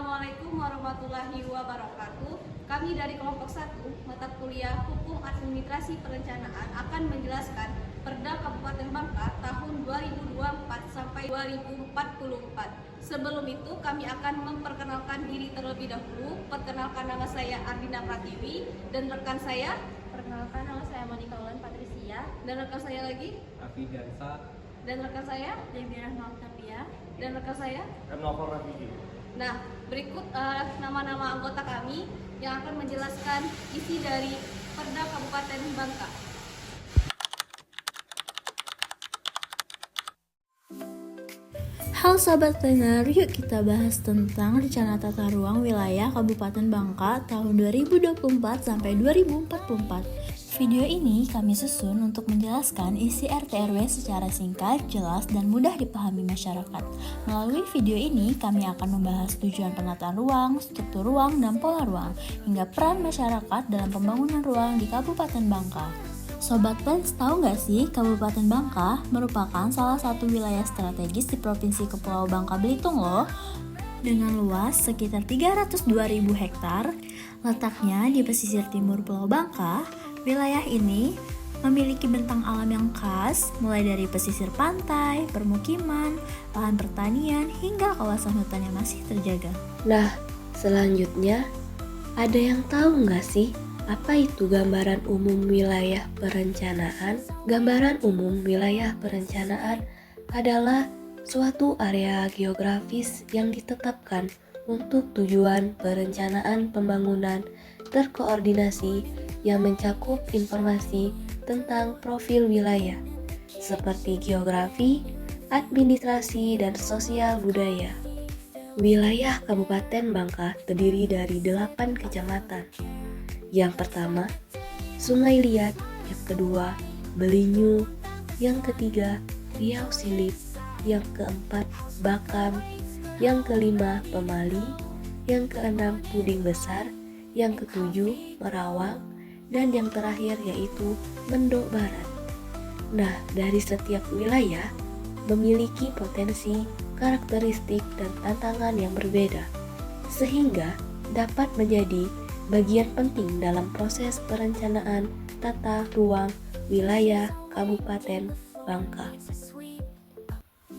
Assalamualaikum warahmatullahi wabarakatuh. Kami dari kelompok 1 mata kuliah Hukum Administrasi Perencanaan akan menjelaskan Perda Kabupaten Bangka tahun 2024 sampai 2044. Sebelum itu kami akan memperkenalkan diri terlebih dahulu. Perkenalkan, nama saya Ardina Pratiwi dan rekan saya. Perkenalkan, nama saya Monika Ulan Patricia. Dan rekan saya lagi. Afi Darsa. Dan rekan saya Demirah Maltapia. dan rekan saya Nopor Rafiki. Nah, berikut nama-nama anggota kami yang akan menjelaskan isi dari Perda Kabupaten Bangka. Halo Sobat Planner, yuk kita bahas tentang rencana tata ruang wilayah Kabupaten Bangka tahun 2024 sampai 2044. Video ini kami susun untuk menjelaskan isi RT/RW secara singkat, jelas, dan mudah dipahami masyarakat. Melalui video ini, kami akan membahas tujuan penataan ruang, struktur ruang, dan pola ruang, hingga peran masyarakat dalam pembangunan ruang di Kabupaten Bangka. Sobat Plans, tahu nggak sih Kabupaten Bangka merupakan salah satu wilayah strategis di Provinsi Kepulauan Bangka Belitung loh. Dengan luas sekitar 302.000 hektar, letaknya di pesisir timur Pulau Bangka, wilayah ini memiliki bentang alam yang khas, mulai dari pesisir pantai, permukiman, lahan pertanian, hingga kawasan hutan yang masih terjaga. Nah, selanjutnya, ada yang tahu nggak sih apa itu gambaran umum wilayah perencanaan? Gambaran umum wilayah perencanaan adalah suatu area geografis yang ditetapkan untuk tujuan perencanaan pembangunan terkoordinasi yang mencakup informasi tentang profil wilayah seperti geografi, administrasi, dan sosial budaya. Wilayah Kabupaten Bangka terdiri dari 8 kecamatan. Yang pertama, Sungai Liat, yang kedua, Belinyu, yang ketiga, Riau Silip, yang keempat, Bakam, yang kelima, Pemali, yang keenam, Puding Besar, yang ketujuh, Merawang, dan yang terakhir yaitu Mendok Barat. Nah, dari setiap wilayah memiliki potensi, karakteristik, dan tantangan yang berbeda, sehingga dapat menjadi bagian penting dalam proses perencanaan tata ruang wilayah Kabupaten Bangka.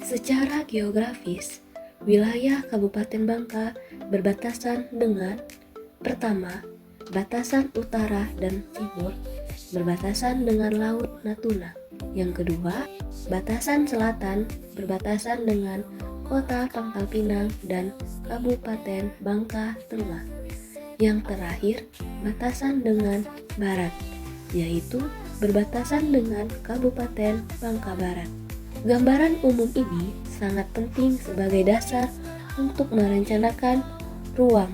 Secara geografis, wilayah Kabupaten Bangka berbatasan dengan: pertama, batasan utara dan timur berbatasan dengan Laut Natuna. Yang kedua, batasan selatan berbatasan dengan Kota Pangkal Pinang dan Kabupaten Bangka Tengah. Yang terakhir, batasan dengan barat, yaitu berbatasan dengan Kabupaten Bangka Barat. Gambaran umum ini sangat penting sebagai dasar untuk merencanakan ruang,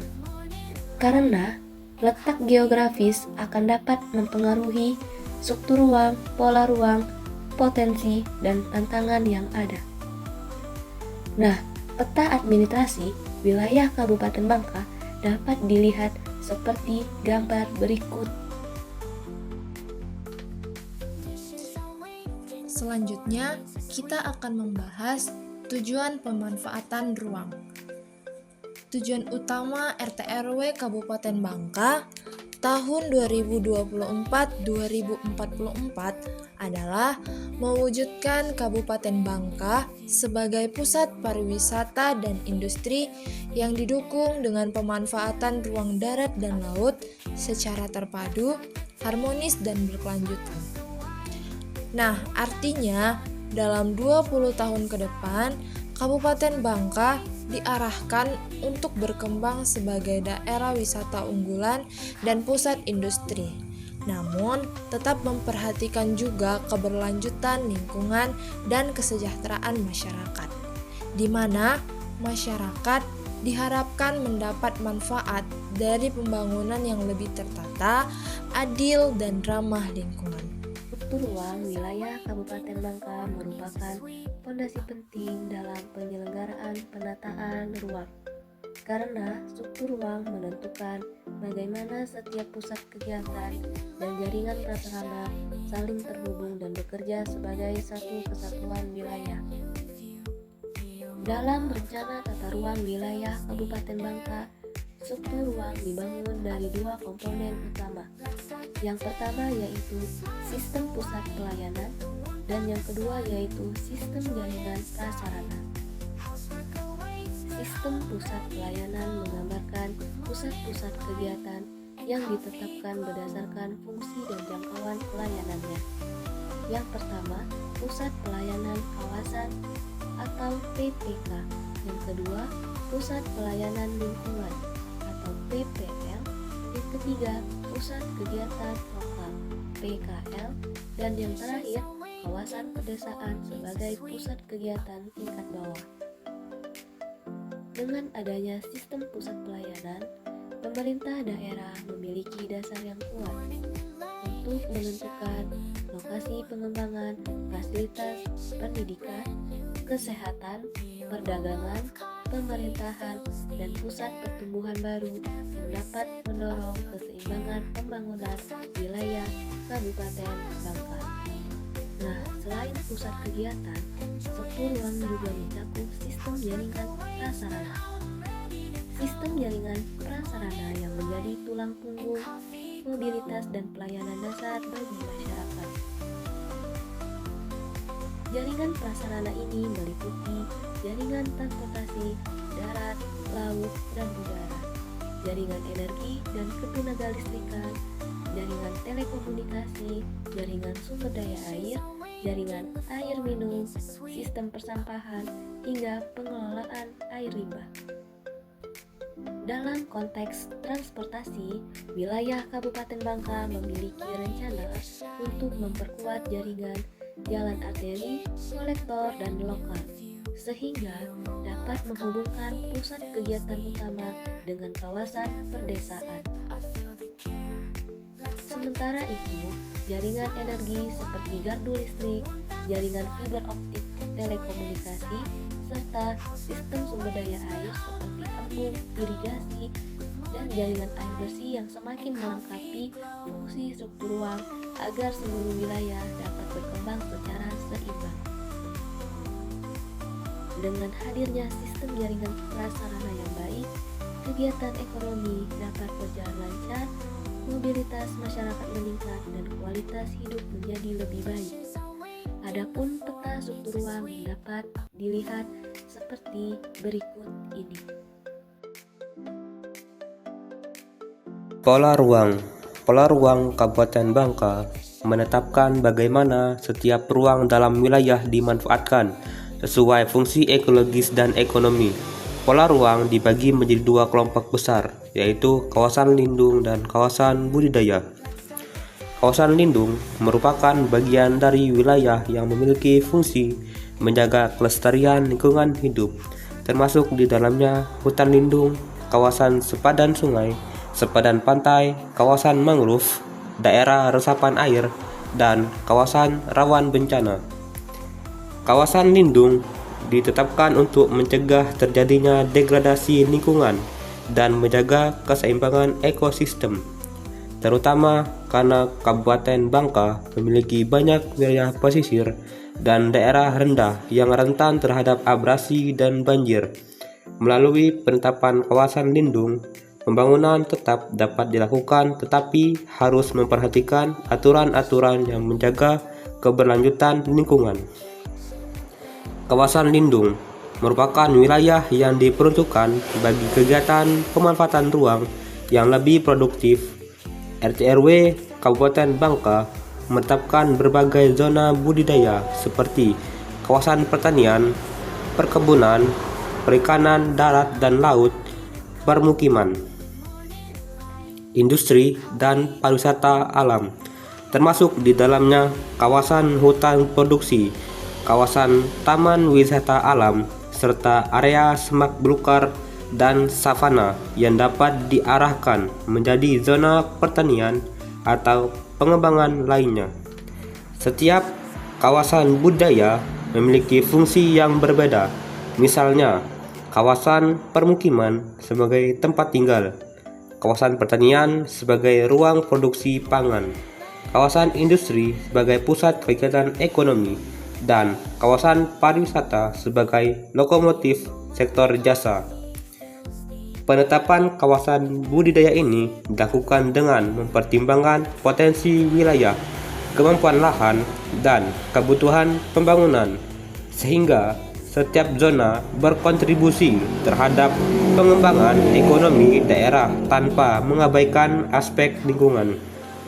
karena letak geografis akan dapat mempengaruhi struktur ruang, pola ruang, potensi, dan tantangan yang ada. Nah, peta administrasi wilayah Kabupaten Bangka dapat dilihat seperti gambar berikut. Selanjutnya, kita akan membahas tujuan pemanfaatan ruang. Tujuan utama RT/RW Kabupaten Bangka tahun 2024-2044 adalah mewujudkan Kabupaten Bangka sebagai pusat pariwisata dan industri yang didukung dengan pemanfaatan ruang darat dan laut secara terpadu, harmonis, dan berkelanjutan. Nah, artinya dalam 20 tahun ke depan, Kabupaten Bangka diarahkan untuk berkembang sebagai daerah wisata unggulan dan pusat industri. Namun, tetap memperhatikan juga keberlanjutan lingkungan dan kesejahteraan masyarakat, di mana masyarakat diharapkan mendapat manfaat dari pembangunan yang lebih tertata, adil, dan ramah lingkungan. Struktur ruang wilayah Kabupaten Bangka merupakan fondasi penting dalam penyelenggaraan penataan ruang, karena struktur ruang menentukan bagaimana setiap pusat kegiatan dan jaringan prasarana saling terhubung dan bekerja sebagai satu kesatuan wilayah. Dalam rencana tata ruang wilayah Kabupaten Bangka, struktur ruang dibangun dari dua komponen utama. Yang pertama yaitu sistem pusat pelayanan dan yang kedua yaitu sistem jaringan prasarana. Sistem pusat pelayanan menggambarkan pusat-pusat kegiatan yang ditetapkan berdasarkan fungsi dan jangkauan pelayanannya. Yang pertama, pusat pelayanan kawasan atau PPK. Yang kedua, pusat pelayanan lingkungan atau PPL. Yang ketiga, pusat kegiatan lokal PKL. Dan yang terakhir, kawasan pedesaan sebagai pusat kegiatan tingkat bawah. Dengan adanya sistem pusat pelayanan, pemerintah daerah memiliki dasar yang kuat untuk menentukan lokasi pengembangan fasilitas pendidikan, kesehatan, perdagangan, pemerintahan, dan pusat pertumbuhan baru yang dapat mendorong keseimbangan pembangunan wilayah Kabupaten Bangka. Nah, selain pusat kegiatan, struktur ruang juga mencakup sistem jaringan prasarana. Sistem jaringan prasarana yang menjadi tulang punggung mobilitas dan pelayanan dasar bagi masyarakat. Jaringan prasarana ini meliputi jaringan transportasi, darat, laut, dan udara, jaringan energi dan ketenagalistrikan, jaringan telekomunikasi, jaringan sumber daya air, jaringan air minum, sistem persampahan, hingga pengelolaan air limbah. Dalam konteks transportasi, wilayah Kabupaten Bangka memiliki rencana untuk memperkuat jaringan jalan arteri, kolektor, dan lokal, sehingga dapat menghubungkan pusat kegiatan utama dengan kawasan perdesaan. Sementara itu, jaringan energi seperti gardu listrik, jaringan fiber optik telekomunikasi, serta sistem sumber daya air seperti embung, irigasi, dan jaringan air bersih yang semakin melengkapi fungsi struktur ruang agar seluruh wilayah dapat berkembang secara seimbang. Dengan hadirnya sistem jaringan prasarana yang baik, kegiatan ekonomi dapat berjalan lancar, mobilitas masyarakat meningkat, dan kualitas hidup menjadi lebih baik. Adapun peta struktur ruang dapat dilihat seperti berikut ini. Pola ruang. Pola ruang Kabupaten Bangka menetapkan bagaimana setiap ruang dalam wilayah dimanfaatkan sesuai fungsi ekologis dan ekonomi. Pola ruang dibagi menjadi dua kelompok besar, yaitu kawasan lindung dan kawasan budidaya. Kawasan lindung merupakan bagian dari wilayah yang memiliki fungsi menjaga kelestarian lingkungan hidup, termasuk di dalamnya hutan lindung, kawasan sepadan sungai, sepadan pantai, kawasan mangrove, daerah resapan air, dan kawasan rawan bencana. Kawasan lindung ditetapkan untuk mencegah terjadinya degradasi lingkungan dan menjaga keseimbangan ekosistem, terutama karena Kabupaten Bangka memiliki banyak wilayah pesisir dan daerah rendah yang rentan terhadap abrasi dan banjir. Melalui penetapan kawasan lindung, pembangunan tetap dapat dilakukan tetapi harus memperhatikan aturan-aturan yang menjaga keberlanjutan lingkungan. Kawasan lindung merupakan wilayah yang diperuntukkan bagi kegiatan pemanfaatan ruang yang lebih produktif. RT/RW Kabupaten Bangka menetapkan berbagai zona budidaya seperti kawasan pertanian, perkebunan, perikanan darat dan laut, permukiman, industri, dan pariwisata alam, termasuk di dalamnya kawasan hutan produksi, kawasan taman wisata alam, serta area semak belukar dan savana yang dapat diarahkan menjadi zona pertanian atau pengembangan lainnya. Setiap kawasan budaya memiliki fungsi yang berbeda, misalnya kawasan permukiman sebagai tempat tinggal, kawasan pertanian sebagai ruang produksi pangan, kawasan industri sebagai pusat kegiatan ekonomi, dan kawasan pariwisata sebagai lokomotif sektor jasa. Penetapan kawasan budidaya ini dilakukan dengan mempertimbangkan potensi wilayah, kemampuan lahan, dan kebutuhan pembangunan, sehingga setiap zona berkontribusi terhadap pengembangan ekonomi daerah tanpa mengabaikan aspek lingkungan.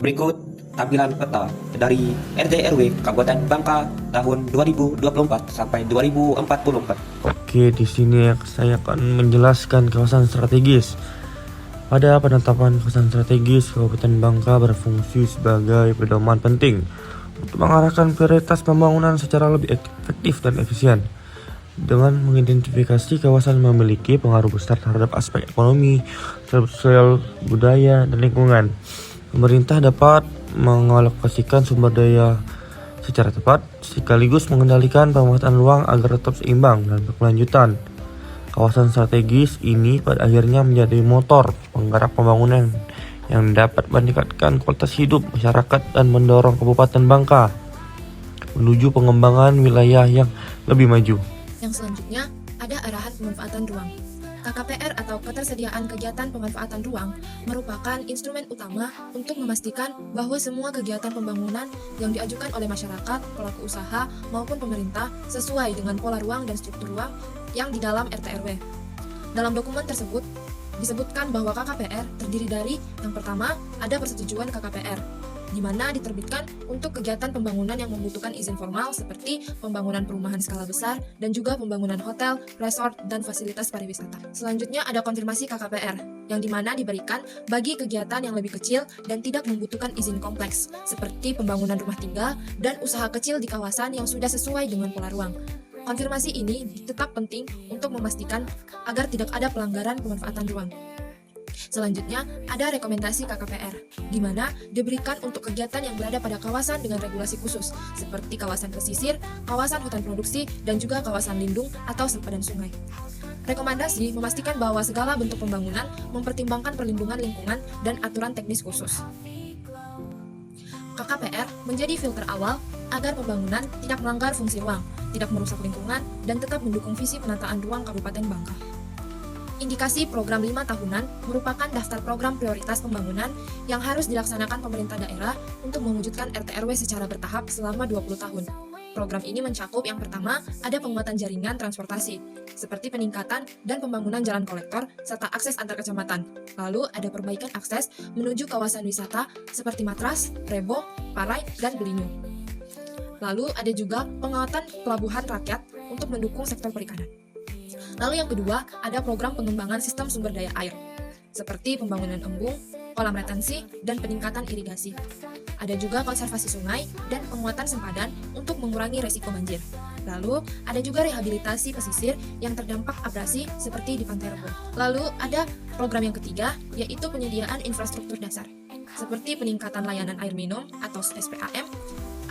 Berikut tampilan peta dari RT RW Kabupaten Bangka tahun 2024 sampai 2044. Oke, di sini saya akan menjelaskan kawasan strategis. Pada penetapan kawasan strategis, Kabupaten Bangka berfungsi sebagai pedoman penting untuk mengarahkan prioritas pembangunan secara lebih efektif dan efisien. Dengan mengidentifikasi kawasan memiliki pengaruh besar terhadap aspek ekonomi, sosial, budaya, dan lingkungan, pemerintah dapat mengalokasikan sumber daya secara tepat, sekaligus mengendalikan pemanfaatan ruang agar tetap seimbang dan berkelanjutan. Kawasan strategis ini pada akhirnya menjadi motor penggerak pembangunan yang dapat meningkatkan kualitas hidup masyarakat dan mendorong Kabupaten Bangka menuju pengembangan wilayah yang lebih maju. Yang selanjutnya, ada arahan pemanfaatan ruang. KKPR atau Ketersediaan Kegiatan Pemanfaatan Ruang merupakan instrumen utama untuk memastikan bahwa semua kegiatan pembangunan yang diajukan oleh masyarakat, pelaku usaha, maupun pemerintah sesuai dengan pola ruang dan struktur ruang yang di dalam RT/RW. Dalam dokumen tersebut, disebutkan bahwa KKPR terdiri dari yang pertama, ada persetujuan KKPR, di mana diterbitkan untuk kegiatan pembangunan yang membutuhkan izin formal seperti pembangunan perumahan skala besar dan juga pembangunan hotel, resort, dan fasilitas pariwisata. Selanjutnya ada konfirmasi KKPR, yang dimana diberikan bagi kegiatan yang lebih kecil dan tidak membutuhkan izin kompleks, seperti pembangunan rumah tinggal dan usaha kecil di kawasan yang sudah sesuai dengan pola ruang. Konfirmasi ini tetap penting untuk memastikan agar tidak ada pelanggaran pemanfaatan ruang. Selanjutnya, ada rekomendasi KKPR, di mana diberikan untuk kegiatan yang berada pada kawasan dengan regulasi khusus, seperti kawasan pesisir, kawasan hutan produksi, dan juga kawasan lindung atau sempadan sungai. Rekomendasi memastikan bahwa segala bentuk pembangunan mempertimbangkan perlindungan lingkungan dan aturan teknis khusus. KKPR menjadi filter awal agar pembangunan tidak melanggar fungsi ruang, tidak merusak lingkungan, dan tetap mendukung visi penataan ruang Kabupaten Bangka. Indikasi program 5 tahunan merupakan daftar program prioritas pembangunan yang harus dilaksanakan pemerintah daerah untuk mewujudkan RT/RW secara bertahap selama 20 tahun. Program ini mencakup yang pertama, ada penguatan jaringan transportasi, seperti peningkatan dan pembangunan jalan kolektor serta akses antar kecamatan. Lalu ada perbaikan akses menuju kawasan wisata seperti Matras, Rebo, Parai, dan Belinyu. Lalu ada juga penguatan pelabuhan rakyat untuk mendukung sektor perikanan. Lalu yang kedua, ada program pengembangan sistem sumber daya air, seperti pembangunan embung, kolam retensi, dan peningkatan irigasi. Ada juga konservasi sungai dan penguatan sempadan untuk mengurangi resiko banjir. Lalu, ada juga rehabilitasi pesisir yang terdampak abrasi seperti di Pantai Rebo. Lalu, ada program yang ketiga, yaitu penyediaan infrastruktur dasar, seperti peningkatan layanan air minum atau SPAM,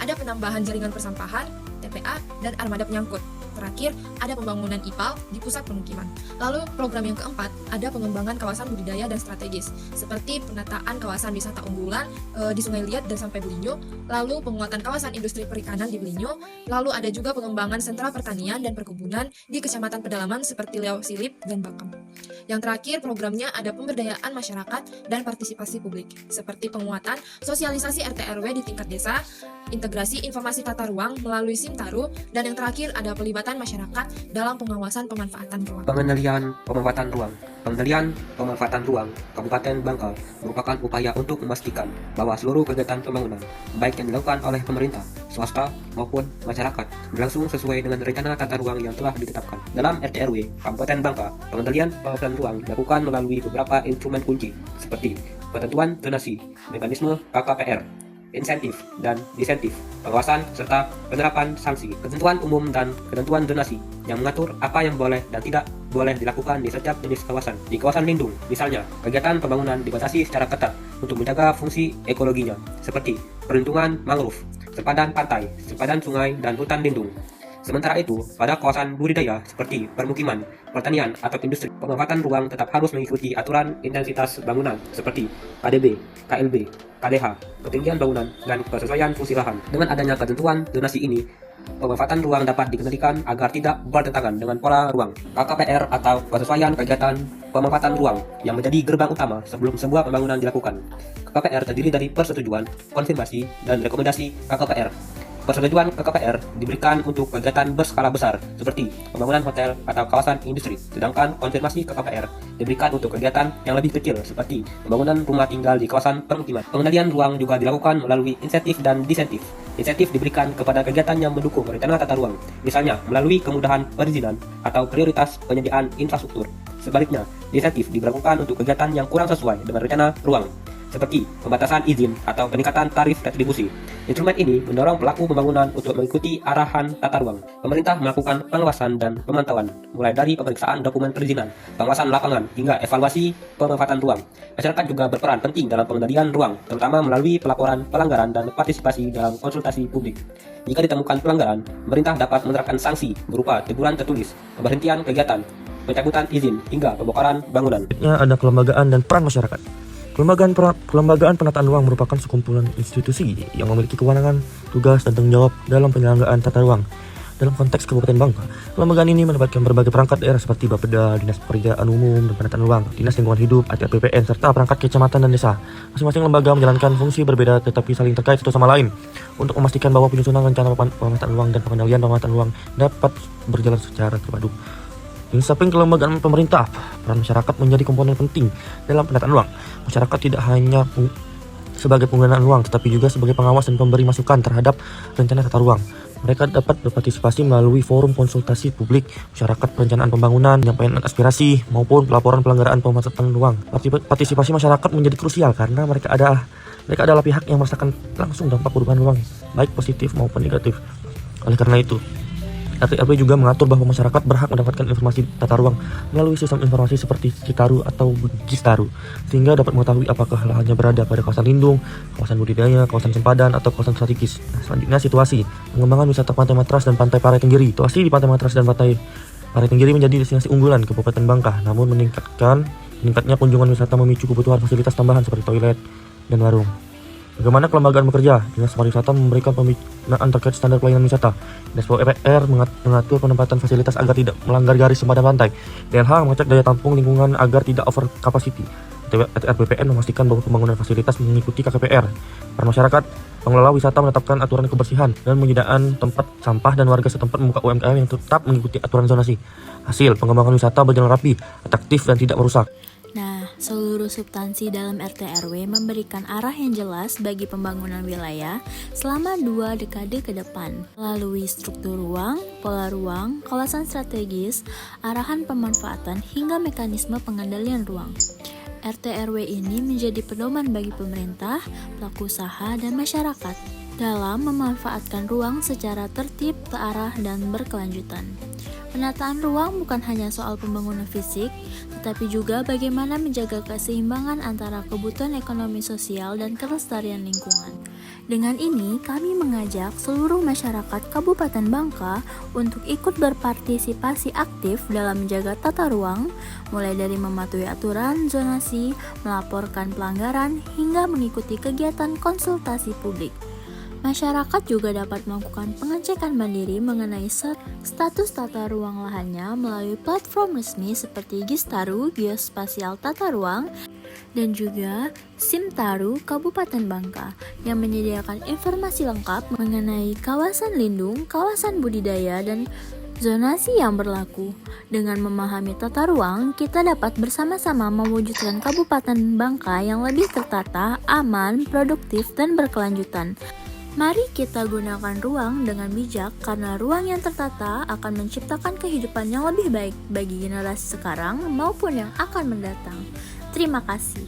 ada penambahan jaringan persampahan, TPA, dan armada penyangkut. Terakhir, ada pembangunan IPAL di pusat pemukiman. Lalu, program yang keempat, ada pengembangan kawasan budidaya dan strategis, seperti penataan kawasan wisata unggulan di Sungai Liat dan sampai Belinyu, lalu penguatan kawasan industri perikanan di Belinyu, lalu ada juga pengembangan sentra pertanian dan perkebunan di Kecamatan Pedalaman seperti Leau Silip dan Bakam. Yang terakhir, programnya ada pemberdayaan masyarakat dan partisipasi publik, seperti penguatan sosialisasi RT/RW di tingkat desa, integrasi informasi tata ruang melalui SIMTaru, dan yang terakhir ada pelibatan masyarakat dalam pengawasan pemanfaatan ruang. Pengendalian pemanfaatan ruang. Pengendalian pemanfaatan ruang Kabupaten Bangka merupakan upaya untuk memastikan bahwa seluruh kegiatan pembangunan, baik yang dilakukan oleh pemerintah, swasta, maupun masyarakat, berlangsung sesuai dengan rencana tata ruang yang telah ditetapkan. Dalam RT/RW Kabupaten Bangka, pengendalian pemanfaatan ruang dilakukan melalui beberapa instrumen kunci, seperti ketentuan zonasi, mekanisme KKPR, insentif dan disentif, pengawasan serta penerapan sanksi, ketentuan umum dan ketentuan zonasi yang mengatur apa yang boleh dan tidak boleh dilakukan di setiap jenis kawasan. Di kawasan lindung, misalnya, kegiatan pembangunan dibatasi secara ketat untuk menjaga fungsi ekologinya, seperti perlindungan mangrove, sempadan pantai, sempadan sungai, dan hutan lindung. Sementara itu, pada kawasan budidaya seperti permukiman, pertanian, atau industri, pemanfaatan ruang tetap harus mengikuti aturan intensitas bangunan seperti KDB, KLB, KDH, ketinggian bangunan, dan kesesuaian fungsi lahan. Dengan adanya ketentuan zonasi ini, Pemanfaatan ruang dapat dikendalikan agar tidak bertentangan dengan pola ruang. KKPR atau kesesuaian kegiatan pemanfaatan ruang yang menjadi gerbang utama sebelum sebuah pembangunan dilakukan. KKPR terdiri dari persetujuan, konfirmasi, dan rekomendasi KKPR. Persetujuan KKPR diberikan untuk kegiatan berskala besar seperti pembangunan hotel atau kawasan industri, sedangkan konfirmasi KKPR diberikan untuk kegiatan yang lebih kecil seperti pembangunan rumah tinggal di kawasan permukiman. Pengendalian ruang juga dilakukan melalui insentif dan disentif. Insentif diberikan kepada kegiatan yang mendukung rencana tata ruang, misalnya melalui kemudahan perizinan atau prioritas penyediaan infrastruktur. Sebaliknya, disentif diberlakukan untuk kegiatan yang kurang sesuai dengan rencana ruang, seperti pembatasan izin atau peningkatan tarif retribusi. Instrumen ini mendorong pelaku pembangunan untuk mengikuti arahan tata ruang. Pemerintah melakukan pengawasan dan pemantauan, mulai dari pemeriksaan dokumen perizinan, pengawasan lapangan, hingga evaluasi pemanfaatan ruang. Masyarakat juga berperan penting dalam pengendalian ruang, terutama melalui pelaporan pelanggaran dan partisipasi dalam konsultasi publik. Jika ditemukan pelanggaran, pemerintah dapat menerapkan sanksi berupa teguran tertulis, pemberhentian kegiatan, pencabutan izin, hingga pembongkaran bangunan. Ada kelembagaan dan peran masyarakat. Kelembagaan penataan ruang merupakan sekumpulan institusi yang memiliki kewenangan, tugas, dan tanggung jawab dalam penyelenggaraan tata ruang. Dalam konteks Kabupaten Bangka, kelembagaan ini melibatkan berbagai perangkat daerah seperti Bapeda, Dinas Pekerjaan Umum dan Penataan Ruang, Dinas Lingkungan Hidup, ATRBPN, serta perangkat kecamatan dan desa. Masing-masing lembaga menjalankan fungsi berbeda tetapi saling terkait satu sama lain untuk memastikan bahwa penyusunan rencana pemanfaatan ruang dan pengendalian pemanfaatan ruang dapat berjalan secara terpadu. Di samping kelembagaan pemerintah, peran masyarakat menjadi komponen penting dalam penataan ruang. Masyarakat tidak hanya sebagai penggunaan ruang, tetapi juga sebagai pengawas dan pemberi masukan terhadap rencana tata ruang. Mereka dapat berpartisipasi melalui forum konsultasi publik, masyarakat perencanaan pembangunan, penyampaian aspirasi, maupun pelaporan pelanggaran pemanfaatan ruang. Partisipasi masyarakat menjadi krusial karena mereka adalah pihak yang merasakan langsung dampak perubahan ruang, baik positif maupun negatif. Oleh karena itu, RT/RW juga mengatur bahwa masyarakat berhak mendapatkan informasi tata ruang melalui sistem informasi seperti Citaru atau Gistaru, sehingga dapat mengetahui apakah lahannya berada pada kawasan lindung, kawasan budidaya, kawasan sempadan, atau kawasan strategis. Selanjutnya situasi pengembangan wisata Pantai Matras dan Pantai Parai Tenggiri. Situasi di Pantai Matras dan Pantai Parai Tenggiri menjadi destinasi unggulan Kabupaten Bangka, namun meningkatnya kunjungan wisata memicu kebutuhan fasilitas tambahan seperti toilet dan warung. Bagaimana kelembagaan bekerja? Dinas Pariwisata memberikan pembinaan terkait standar pelayanan wisata. Dinas PUPR mengatur penempatan fasilitas agar tidak melanggar garis sempadan pantai. DLH mengecek daya tampung lingkungan agar tidak over capacity. RBPN memastikan bahwa pembangunan fasilitas mengikuti KKPR. Para masyarakat, pengelola wisata menetapkan aturan kebersihan dan penyediaan tempat sampah dan warga setempat membuka UMKM yang tetap mengikuti aturan zonasi. Hasil, pengembangan wisata berjalan rapi, atraktif, dan tidak merusak. Nah, seluruh substansi dalam RT/RW memberikan arah yang jelas bagi pembangunan wilayah selama 2 dekade ke depan. Melalui struktur ruang, pola ruang, kawasan strategis, arahan pemanfaatan, hingga mekanisme pengendalian ruang. RT/RW ini menjadi pedoman bagi pemerintah, pelaku usaha, dan masyarakat dalam memanfaatkan ruang secara tertib, terarah, dan berkelanjutan. Penataan ruang bukan hanya soal pembangunan fisik, tetapi juga bagaimana menjaga keseimbangan antara kebutuhan ekonomi sosial dan kelestarian lingkungan. Dengan ini, kami mengajak seluruh masyarakat Kabupaten Bangka untuk ikut berpartisipasi aktif dalam menjaga tata ruang, mulai dari mematuhi aturan zonasi, melaporkan pelanggaran, hingga mengikuti kegiatan konsultasi publik. Masyarakat juga dapat melakukan pengecekan mandiri mengenai status tata ruang lahannya melalui platform resmi seperti Gistaru, Geospasial Tata Ruang, dan juga Simtaru Kabupaten Bangka yang menyediakan informasi lengkap mengenai kawasan lindung, kawasan budidaya, dan zonasi yang berlaku. Dengan memahami tata ruang, kita dapat bersama-sama mewujudkan Kabupaten Bangka yang lebih tertata, aman, produktif, dan berkelanjutan. Mari kita gunakan ruang dengan bijak karena ruang yang tertata akan menciptakan kehidupan yang lebih baik bagi generasi sekarang maupun yang akan mendatang. Terima kasih.